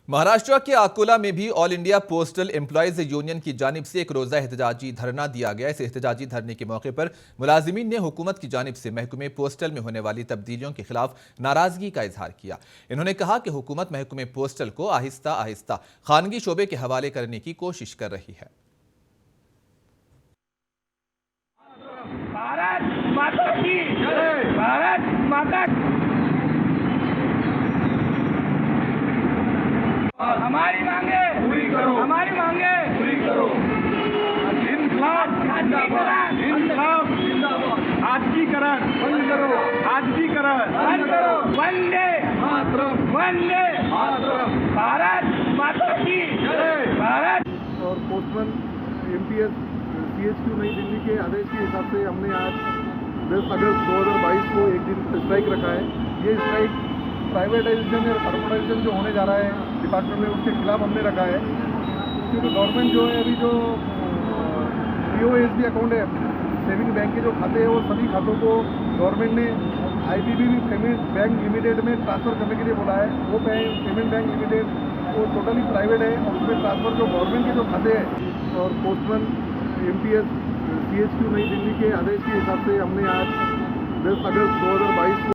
महाराष्ट्र के अकोला में भी all India postal employees union की जानिब से एक रोजा एहतजाजी धरना दिया गया। इस एहतजाजी धरने के मौके पर मुलाजिमीन ने हुकूमत की जानिब से महकमे पोस्टल में होने वाली तब्दीलियों के खिलाफ नाराजगी का इजहार किया। इन्होंने कहा कि हुकूमत महकमे पोस्टल को आहिस्ता आहिस्ता खानगी शोबे के हवाले करने की कोशिश कर रही है। भारत माता की जय। भारत माता हमारी मांगे पूरी करो, हमारी मांगे पूरी करो। इनकलाब जिंदाबाद, इनकलाब जिंदाबाद। आजकीकरण बंद करो, आजकीकरण बंद करो। वंदे मातरम, वंदे मातरम। भारत माता की जय। भारत। और पोस्टमैन एमपीएस सीएचक्यू नई दिल्ली के आदेश के हिसाब से हमने आज 10 अगस्त 2022 को एक दिन स्ट्राइक रखा है। ये स्ट्राइक प्राइवेटाइजेशन या कॉर्पोरेटाइजेशन जो होने जा रहा है डिपार्टमेंट में, उसके खिलाफ हमने रखा है। क्योंकि गवर्नमेंट जो है अभी जो पीओएसबी अकाउंट है, सेविंग बैंक के जो खाते हैं, वो सभी खातों को गवर्नमेंट ने आईपीबीबी पेमेंट बैंक लिमिटेड में ट्रांसफ़र करने के लिए बोला है। वो पेमेंट बैंक लिमिटेड वो टोटली प्राइवेट है और उसमें ट्रांसफ़र जो गवर्नमेंट के जो खाते हैं और पोस्टमैन एमपीएस सीएचक्यू नई दिल्ली के आदेश के हिसाब से हमने आज 10 अगस्त 2022 को